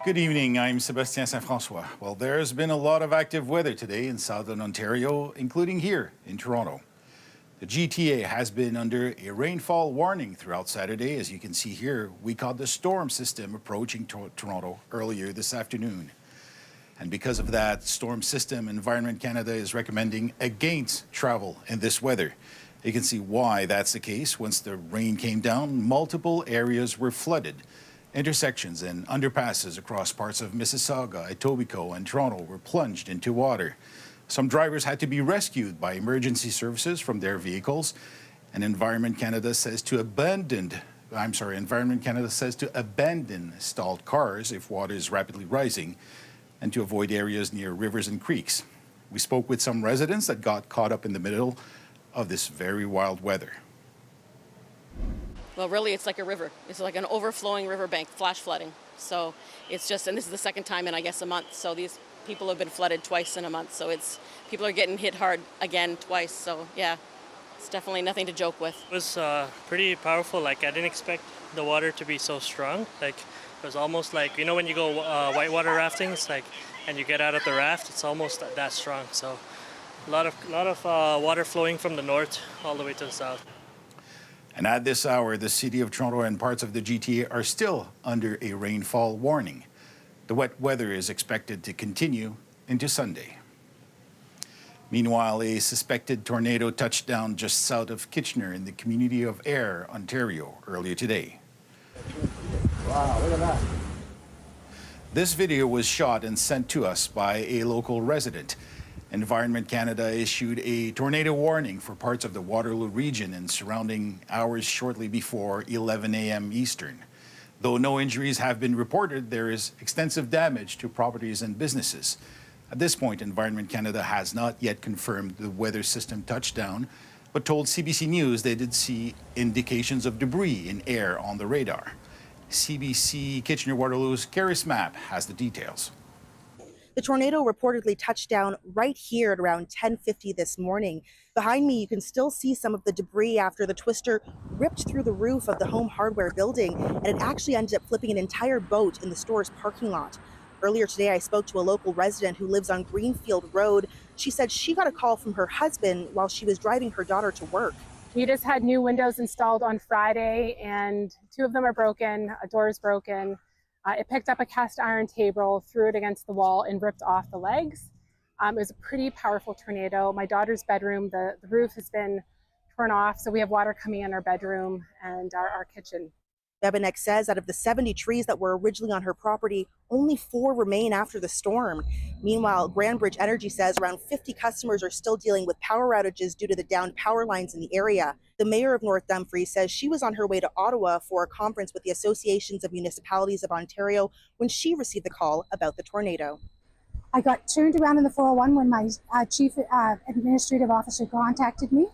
Good evening, I'm Sebastien Saint-François. Well, there's been a lot of active weather today in southern Ontario, including here in Toronto. The GTA has been under a rainfall warning throughout Saturday. As you can see here, we caught the storm system approaching Toronto earlier this afternoon. And because of that storm system, Environment Canada is recommending against travel in this weather. You can see why that's the case. Once the rain came down, multiple areas were flooded. Intersections and underpasses across parts of Mississauga, Etobicoke, and Toronto were plunged into water. Some drivers had to be rescued by emergency services from their vehicles. And Environment Canada says to abandon stalled cars if water is rapidly rising and to avoid areas near rivers and creeks. We spoke with some residents that got caught up in the middle of this very wild weather. Well, really, it's like a river. It's like an overflowing riverbank, flash flooding. So it's just, and this is the second time in, I guess, a month. So these people have been flooded twice in a month. So people are getting hit hard again twice. So yeah, it's definitely nothing to joke with. It was pretty powerful. Like, I didn't expect the water to be so strong. Like, it was almost like, you know, when you go whitewater rafting, it's like, and you get out of the raft, it's almost that strong. So a lot of water flowing from the north all the way to the south. And at this hour, the City of Toronto and parts of the GTA are still under a rainfall warning. The wet weather is expected to continue into Sunday. Meanwhile, a suspected tornado touched down just south of Kitchener in the community of Ayr, Ontario, earlier today. Wow, look at that. This video was shot and sent to us by a local resident. Environment Canada issued a tornado warning for parts of the Waterloo region and surrounding hours shortly before 11 a.m. Eastern. Though no injuries have been reported, there is extensive damage to properties and businesses. At this point, Environment Canada has not yet confirmed the weather system touchdown, but told CBC News they did see indications of debris in air on the radar. CBC Kitchener-Waterloo's Karis Mapp has the details. The tornado reportedly touched down right here at around 10:50 this morning. Behind me, you can still see some of the debris after the twister ripped through the roof of the Home Hardware building, and it actually ended up flipping an entire boat in the store's parking lot. Earlier today, I spoke to a local resident who lives on Greenfield Road. She said she got a call from her husband while she was driving her daughter to work. We just had new windows installed on Friday, and 2 of them are broken, a door is broken. It picked up a cast iron table, threw it against the wall, and ripped off the legs. It was a pretty powerful tornado. My daughter's bedroom, the roof has been torn off, so we have water coming in our bedroom and our kitchen. Bebenek says out of the 70 trees that were originally on her property, only 4 remain after the storm. Meanwhile, Grandbridge Energy says around 50 customers are still dealing with power outages due to the downed power lines in the area. The mayor of North Dumfries says she was on her way to Ottawa for a conference with the Associations of Municipalities of Ontario when she received the call about the tornado. I got turned around in the 401 when my chief administrative officer contacted me.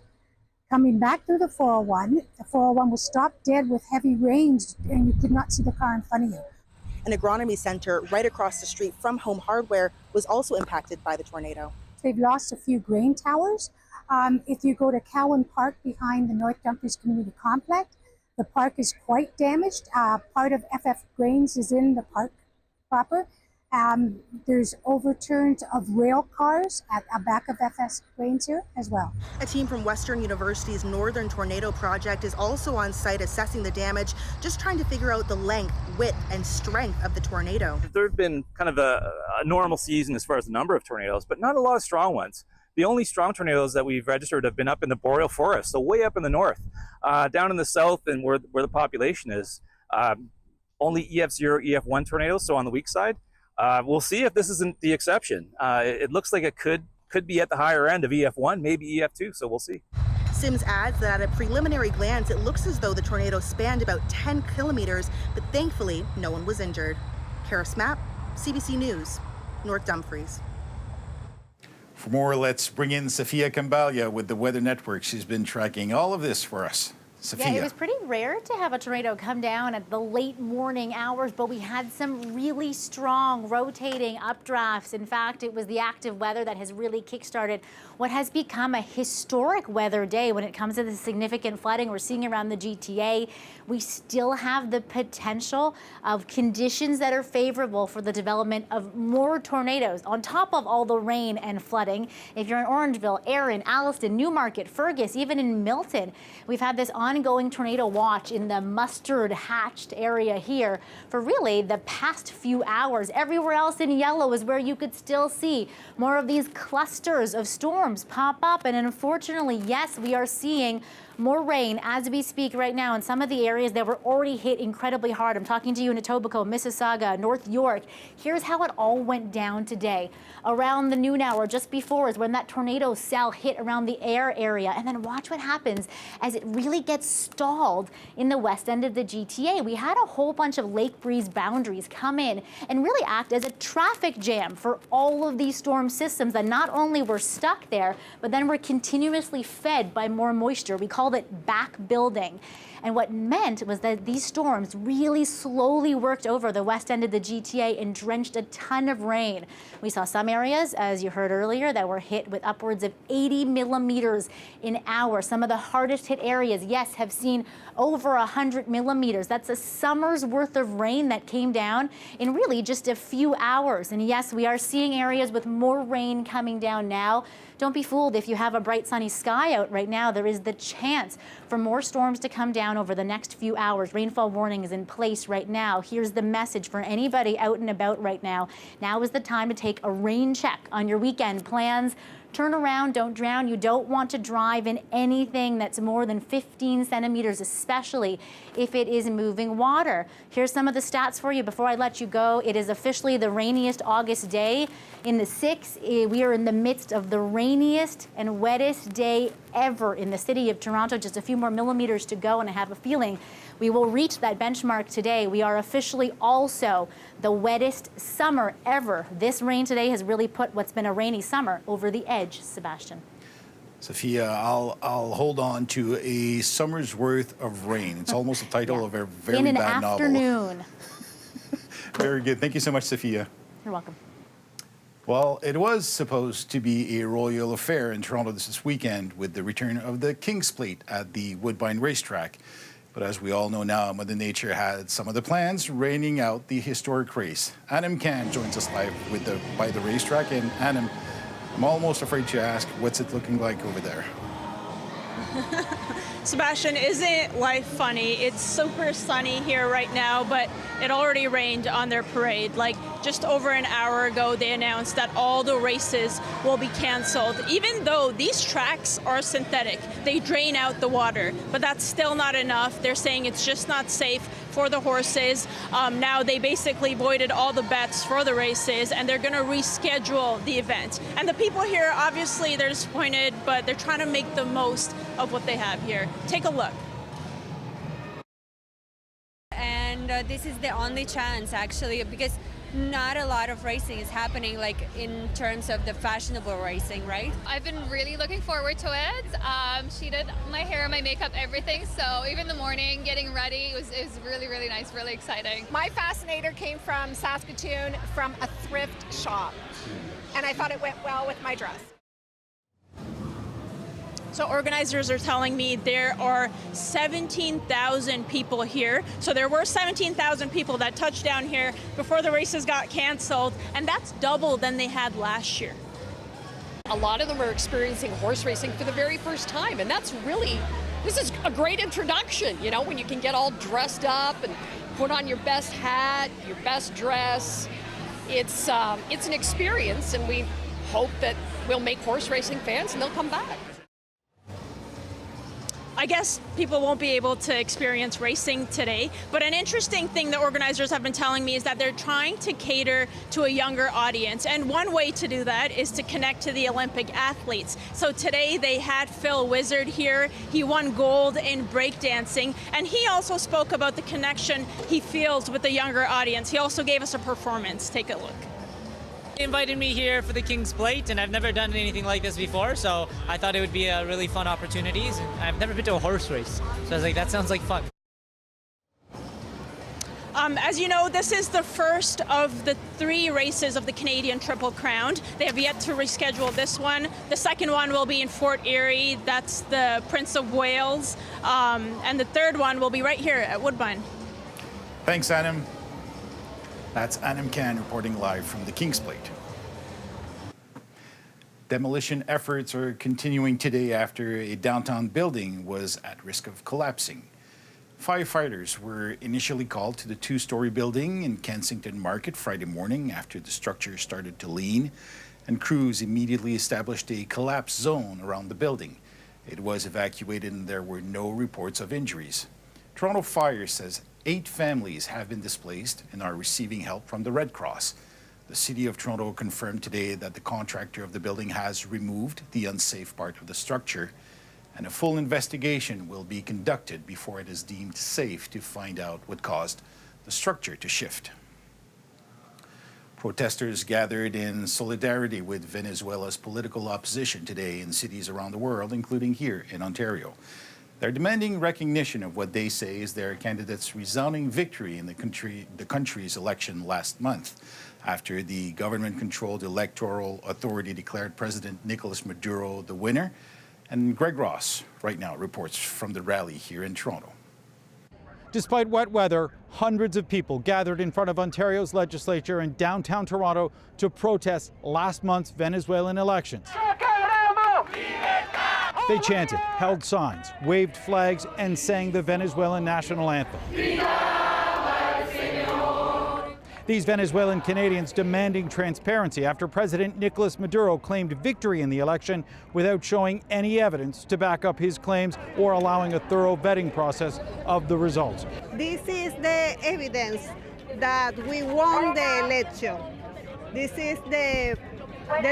Coming back through the 401 was stopped dead with heavy rains and you could not see the car in front of you. An agronomy center right across the street from Home Hardware was also impacted by the tornado. They've lost a few grain towers. If you go to Cowan Park behind the North Dumfries Community Complex, the park is quite damaged. Part of FF Grains is in the park proper. There's overturned of rail cars at the back of FS Grains here as well. A team from Western University's Northern Tornado Project is also on site assessing the damage, just trying to figure out the length, width, and strength of the tornado. There have been kind of a normal season as far as the number of tornadoes, but not a lot of strong ones. The only strong tornadoes that we've registered have been up in the boreal forest, so way up in the north. Down in the south and where the population is, only EF0, EF1 tornadoes, so on the weak side. We'll see if this isn't the exception. It looks like it could be at the higher end of EF1, maybe EF2, so we'll see. Sims adds that at a preliminary glance, it looks as though the tornado spanned about 10 kilometers, but thankfully, no one was injured. Karis Mapp, CBC News, North Dumfries. For more, let's bring in Sofia Cambalia with the Weather Network. She's been tracking all of this for us. Sophia. Yeah, it was pretty rare to have a tornado come down at the late morning hours, but we had some really strong rotating updrafts. In fact, it was the active weather that has really kickstarted what has become a historic weather day when it comes to the significant flooding we're seeing around the GTA. We still have the potential of conditions that are favorable for the development of more tornadoes on top of all the rain and flooding. If you're in Orangeville, Erin, Alliston, Newmarket, Fergus, even in Milton, we've had this ongoing tornado watch in the mustard hatched area here for really the past few hours. Everywhere else in yellow is where you could still see more of these clusters of storms pop up. And unfortunately, yes, we are seeing more rain as we speak right now in some of the areas that were already hit incredibly hard. I'm talking to you in Etobicoke, Mississauga, North York. Here's how it all went down today. Around the noon hour, just before, is when that tornado cell hit around the air area. And then watch what happens as it really gets stalled in the west end of the GTA. We had a whole bunch of lake breeze boundaries come in and really act as a traffic jam for all of these storm systems that not only were stuck there, but then were continuously fed by more moisture. We called it back building. And what meant was that these storms really slowly worked over the west end of the GTA and drenched a ton of rain. We saw some areas, as you heard earlier, that were hit with upwards of 80 millimeters an hour. Some of the hardest hit areas, yes, have seen over 100 millimeters. That's a summer's worth of rain that came down in really just a few hours. And yes, we are seeing areas with more rain coming down now. Don't be fooled if you have a bright sunny sky out right now. There is the chance for more storms to come down over the next few hours. Rainfall warning is in place right now. Here's the message for anybody out and about right now. Now is the time to take a rain check on your weekend plans. Turn around, don't drown. You don't want to drive in anything that's more than 15 centimeters, especially if it is moving water. Here's some of the stats for you before I let you go. It is officially the rainiest August day in the 6. We are in the midst of the rainiest and wettest day ever in the city of Toronto. Just a few more millimeters to go, and I have a feeling we will reach that benchmark today. We are officially also the wettest summer ever. This rain today has really put what's been a rainy summer over the edge, Sebastian. Sophia, I'll hold on to a summer's worth of rain. It's almost the title of a very in an bad afternoon. novel. Very good. Thank you so much, Sophia. You're welcome. Well, it was supposed to be a royal affair in Toronto this weekend with the return of the King's Plate at the Woodbine Racetrack. But as we all know now, Mother Nature had some of the plans, raining out the historic race. Adam Can joins us live by the racetrack. And Adam, I'm almost afraid to ask, what's it looking like over there? Sebastian, isn't life funny? It's super sunny here right now, but it already rained on their parade. Like just over an hour ago, they announced that all the races will be canceled, even though these tracks are synthetic. They drain out the water, but that's still not enough. They're saying it's just not safe for the horses. Now they basically voided all the bets for the races, and they're going to reschedule the event. And the people here, obviously, they're disappointed, but they're trying to make the most of what they have here. Take a look. And this is the only chance, actually, because not a lot of racing is happening, like in terms of the fashionable racing, right? I've been really looking forward to it. She did my hair, my makeup, everything. So even the morning, getting ready, it was really, really nice, really exciting. My fascinator came from Saskatoon from a thrift shop, and I thought it went well with my dress. So organizers are telling me there are 17,000 people here. So there were 17,000 people that touched down here before the races got canceled, and that's double than they had last year. A lot of them are experiencing horse racing for the very first time, and this is a great introduction, you know, when you can get all dressed up and put on your best hat, your best dress. It's an experience, and we hope that we'll make horse racing fans and they'll come back. I guess people won't be able to experience racing today, but an interesting thing the organizers have been telling me is that they're trying to cater to a younger audience, and one way to do that is to connect to the Olympic athletes. So today they had Phil Wizard here. He won gold in breakdancing, and he also spoke about the connection he feels with the younger audience. He also gave us a performance. Take a look. They invited me here for the King's Plate, and I've never done anything like this before, so I thought it would be a really fun opportunity. And I've never been to a horse race, so I was like, that sounds like fun. As you know, this is the first of the 3 races of the Canadian Triple Crown. They have yet to reschedule this one. The second one will be in Fort Erie. That's the Prince of Wales. And the third one will be right here at Woodbine. Thanks, Anam. That's Anam Khan reporting live from the King's Plate. Demolition efforts are continuing today after a downtown building was at risk of collapsing. Firefighters were initially called to the 2-story building in Kensington Market Friday morning after the structure started to lean, and crews immediately established a collapse zone around the building. It was evacuated and there were no reports of injuries. Toronto Fire says 8 families have been displaced and are receiving help from the Red Cross. The City of Toronto confirmed today that the contractor of the building has removed the unsafe part of the structure, and a full investigation will be conducted before it is deemed safe to find out what caused the structure to shift. Protesters gathered in solidarity with Venezuela's political opposition today in cities around the world, including here in Ontario. They're demanding recognition of what they say is their candidate's resounding victory in the country's election last month, after the government-controlled electoral authority declared President Nicolas Maduro the winner. And Greg Ross right now reports from the rally here in Toronto. Despite wet weather, hundreds of people gathered in front of Ontario's legislature in downtown Toronto to protest last month's Venezuelan elections. They chanted, held signs, waved flags, and sang the Venezuelan national anthem. These Venezuelan Canadians demanding transparency after President Nicolas Maduro claimed victory in the election without showing any evidence to back up his claims or allowing a thorough vetting process of the results. This is the evidence that we won the election. This is the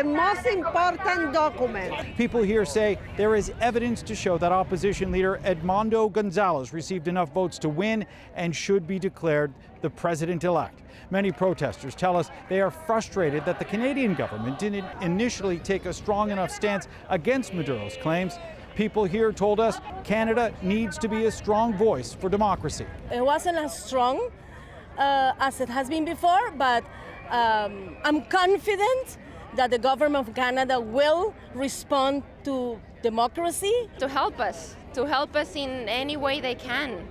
most important document. People here say there is evidence to show that opposition leader Edmundo Gonzalez received enough votes to win and should be declared the president-elect. Many protesters tell us they are frustrated that the Canadian government didn't initially take a strong enough stance against Maduro's claims. People here told us Canada needs to be a strong voice for democracy. It wasn't as strong as it has been before, but I'm confident that the government of Canada will respond to democracy. To help us in any way they can.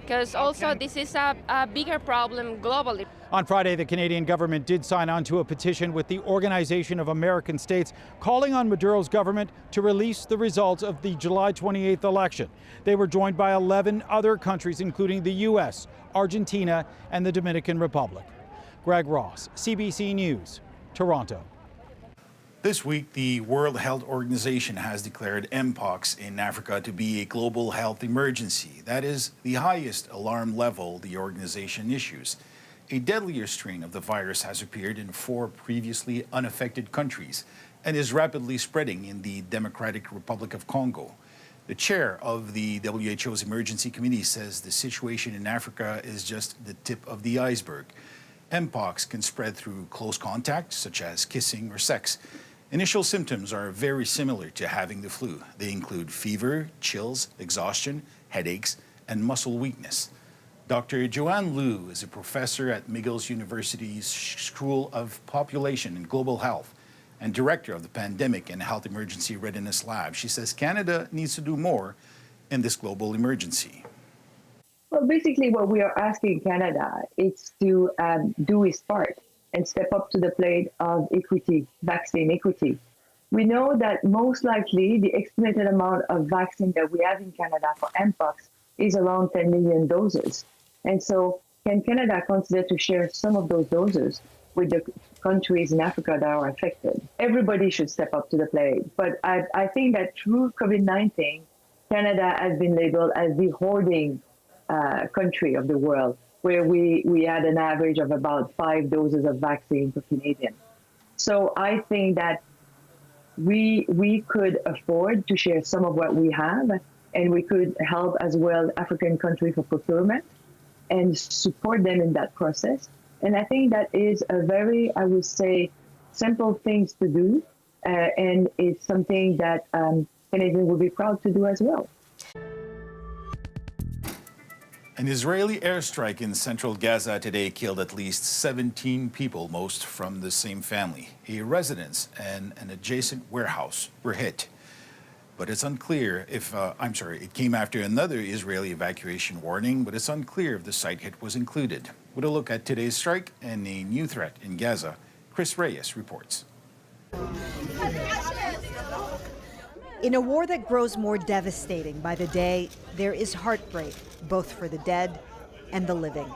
Because also this is a bigger problem globally. On Friday, the Canadian government did sign on to a petition with the Organization of American States calling on Maduro's government to release the results of the July 28th election. They were joined by 11 other countries, including the U.S., Argentina, and the Dominican Republic. Greg Ross, CBC News, Toronto. This week, the World Health Organization has declared Mpox in Africa to be a global health emergency. That is the highest alarm level the organization issues. A deadlier strain of the virus has appeared in 4 previously unaffected countries and is rapidly spreading in the Democratic Republic of Congo. The chair of the WHO's Emergency Committee says the situation in Africa is just the tip of the iceberg. Mpox can spread through close contact, such as kissing or sex. Initial symptoms are very similar to having the flu. They include fever, chills, exhaustion, headaches, and muscle weakness. Dr. Joanne Liu is a professor at McGill University's School of Population and Global Health and director of the Pandemic and Health Emergency Readiness Lab. She says Canada needs to do more in this global emergency. Well, basically what we are asking Canada is to do its part and step up to the plate of equity, vaccine equity. We know that most likely the estimated amount of vaccine that we have in Canada for Mpox is around 10 million doses. And so can Canada consider to share some of those doses with the countries in Africa that are affected? Everybody should step up to the plate. But I think that through COVID-19, Canada has been labeled as the hoarding country of the world, where we had an average of about 5 doses of vaccine per Canadian. So I think that we could afford to share some of what we have, and we could help as well African countries for procurement and support them in that process. And I think that is a very, I would say, simple things to do. And it's something that Canadians will be proud to do as well. An Israeli airstrike in central Gaza today killed at least 17 people, most from the same family. A residence and an adjacent warehouse were hit. But it's unclear if, it came after another Israeli evacuation warning, but it's unclear if the site hit was included. With a look at today's strike and a new threat in Gaza, Chris Reyes reports. In a war that grows more devastating by the day, there is heartbreak, both for the dead and the living.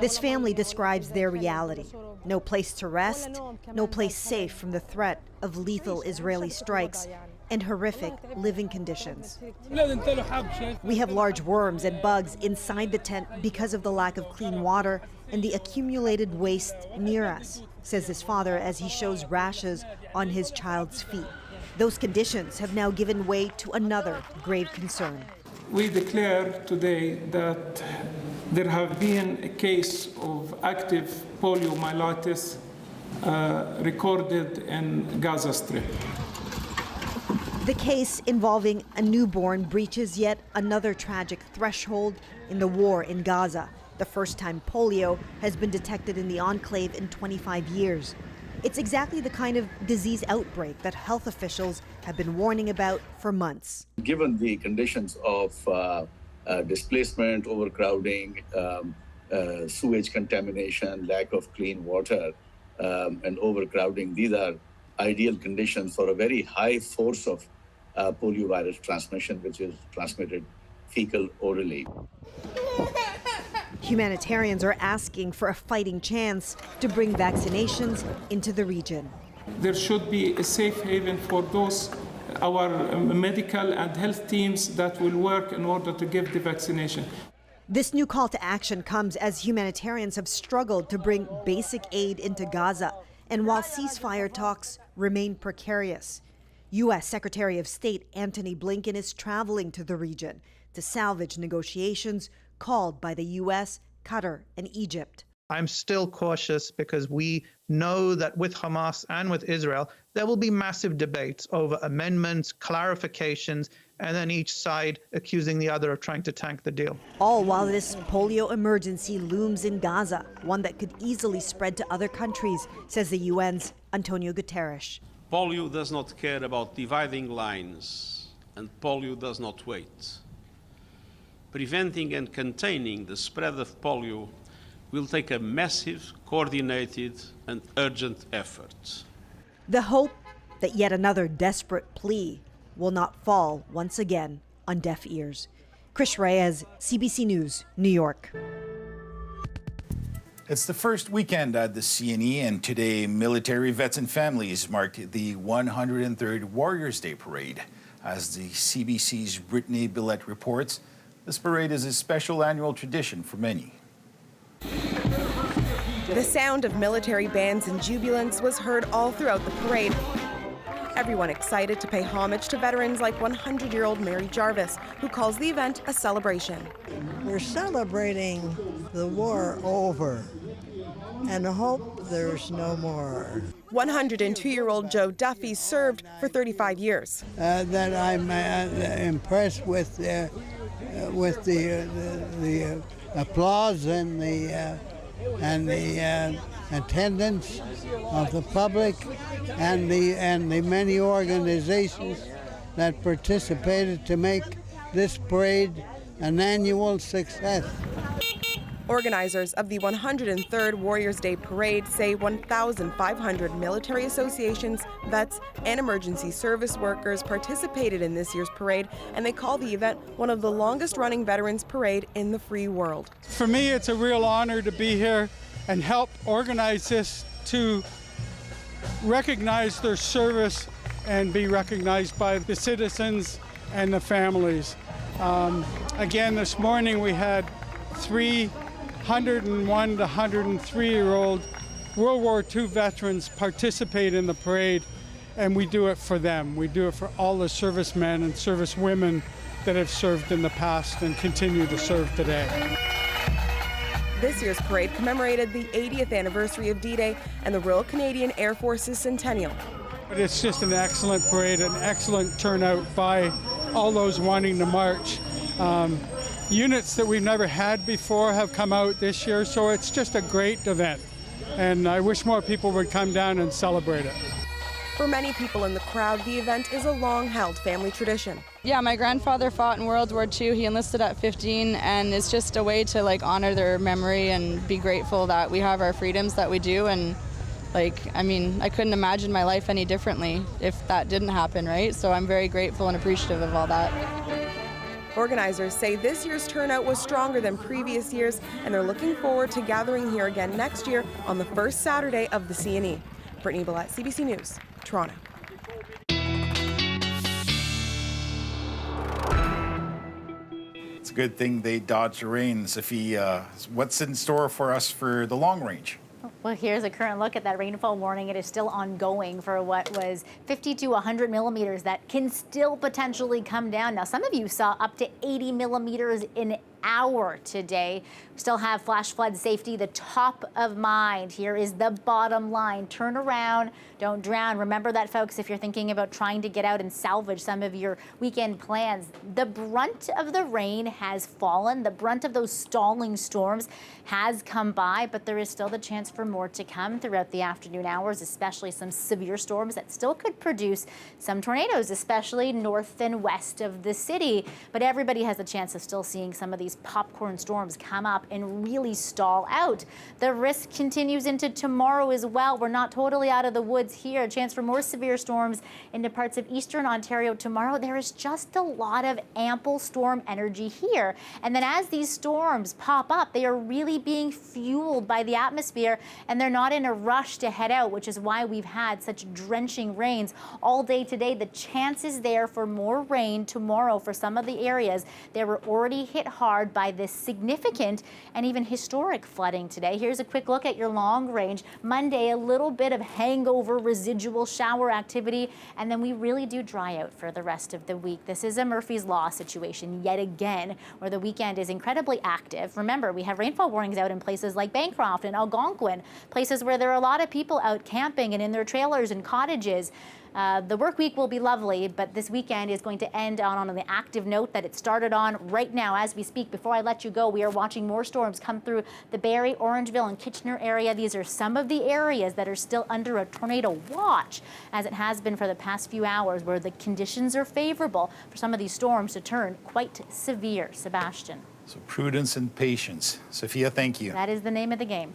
This family describes their reality. No place to rest, no place safe from the threat of lethal Israeli strikes and horrific living conditions. We have large worms and bugs inside the tent because of the lack of clean water and the accumulated waste near us, says his father as he shows rashes on his child's feet. Those conditions have now given way to another grave concern. We declare today that there have been a case of active poliomyelitis recorded in Gaza Strip. The case involving a newborn breaches yet another tragic threshold in the war in Gaza, the first time polio has been detected in the enclave in 25 years. It's exactly the kind of disease outbreak that health officials have been warning about for months. Given the conditions of displacement, overcrowding, sewage contamination, lack of clean water, and overcrowding, these are ideal conditions for a very high force of poliovirus transmission, which is transmitted fecal orally. Humanitarians are asking for a fighting chance to bring vaccinations into the region. There should be a safe haven for those, our medical and health teams that will work in order to give the vaccination. This new call to action comes as humanitarians have struggled to bring basic aid into Gaza, and while ceasefire talks remain precarious. U.S. Secretary of State Antony Blinken is traveling to the region to salvage negotiations called by the U.S., Qatar, and Egypt. I'm still cautious because we know that with Hamas and with Israel, there will be massive debates over amendments, clarifications, and then each side accusing the other of trying to tank the deal. All while this polio emergency looms in Gaza, one that could easily spread to other countries, says the UN's Antonio Guterres. Polio does not care about dividing lines, and polio does not wait. Preventing and containing the spread of polio will take a massive, coordinated, and urgent effort. The hope that yet another desperate plea will not fall once again on deaf ears. Chris Reyes, CBC News, New York. It's the first weekend at the CNE, and today military vets and families marked the 103rd Warriors Day Parade. As the CBC's Brittany Billette reports, this parade is a special annual tradition for many. The sound of military bands and jubilance was heard all throughout the parade. Everyone excited to pay homage to veterans like 100-year-old Mary Jarvis, who calls the event a celebration. We're celebrating the war over and hope there's no more. 102-year-old Joe Duffy served for 35 years. That I'm impressed with the applause and the attendance of the public and the many organizations that participated to make this parade an annual success. Organizers of the 103rd Warriors Day Parade say 1,500 military associations, vets, and emergency service workers participated in this year's parade, and they call the event one of the longest-running veterans parade in the free world. For me, it's a real honor to be here and help organize this to recognize their service and be recognized by the citizens and the families. Again, this morning we had 301 to 103-year-old World War II veterans participate in the parade, and we do it for them. We do it for all the servicemen and servicewomen that have served in the past and continue to serve today. This year's parade commemorated the 80th anniversary of D-Day and the Royal Canadian Air Force's centennial. But it's just an excellent parade, an excellent turnout by all those wanting to march. Units that we've never had before have come out this year, so it's just a great event. And I wish more people would come down and celebrate it. For many people in the crowd, the event is a long-held family tradition. Yeah, my grandfather fought in World War II. He enlisted at 15, and it's just a way to honor their memory and be grateful that we have our freedoms that we do. And I couldn't imagine my life any differently if that didn't happen, right? So I'm very grateful and appreciative of all that. Organizers say this year's turnout was stronger than previous years, and they're looking forward to gathering here again next year on the first Saturday of the CNE. Brittany Billette, CBC News, Toronto. It's a good thing they dodged the rain. Sophie, what's in store for us for the long range? Well, here's a current look at that rainfall warning. It is still ongoing for what was 50 to 100 millimeters that can still potentially come down. Now, some of you saw up to 80 millimeters in hour today. We still have flash flood safety, the top of mind. Here is the bottom line. Turn around, don't drown. Remember that, folks, if you're thinking about trying to get out and salvage some of your weekend plans. The brunt of the rain has fallen. The brunt of those stalling storms has come by, but there is still the chance for more to come throughout the afternoon hours, especially some severe storms that still could produce some tornadoes, especially north and west of the city. But everybody has a chance of still seeing some of these popcorn storms come up and really stall out. The risk continues into tomorrow as well. We're not totally out of the woods here. A chance for more severe storms into parts of eastern Ontario tomorrow. There is just a lot of ample storm energy here. And then as these storms pop up, they are really being fueled by the atmosphere, and they're not in a rush to head out, which is why we've had such drenching rains all day today. The chance is there for more rain tomorrow for some of the areas that were already hit hard by this significant and even historic flooding today. Here's a quick look at your long range. Monday, a little bit of hangover residual shower activity, and then we really do dry out for the rest of the week. This is a Murphy's Law situation yet again, where the weekend is incredibly active. Remember, we have rainfall warnings out in places like Bancroft and Algonquin, places where there are a lot of people out camping and in their trailers and cottages. The work week will be lovely, but this weekend is going to end on the active note that it started on right now as we speak. Before I let you go, we are watching more storms come through the Barrie, Orangeville, and Kitchener area. These are some of the areas that are still under a tornado watch, as it has been for the past few hours, where the conditions are favorable for some of these storms to turn quite severe. Sebastian. So prudence and patience. Sophia, thank you. That is the name of the game.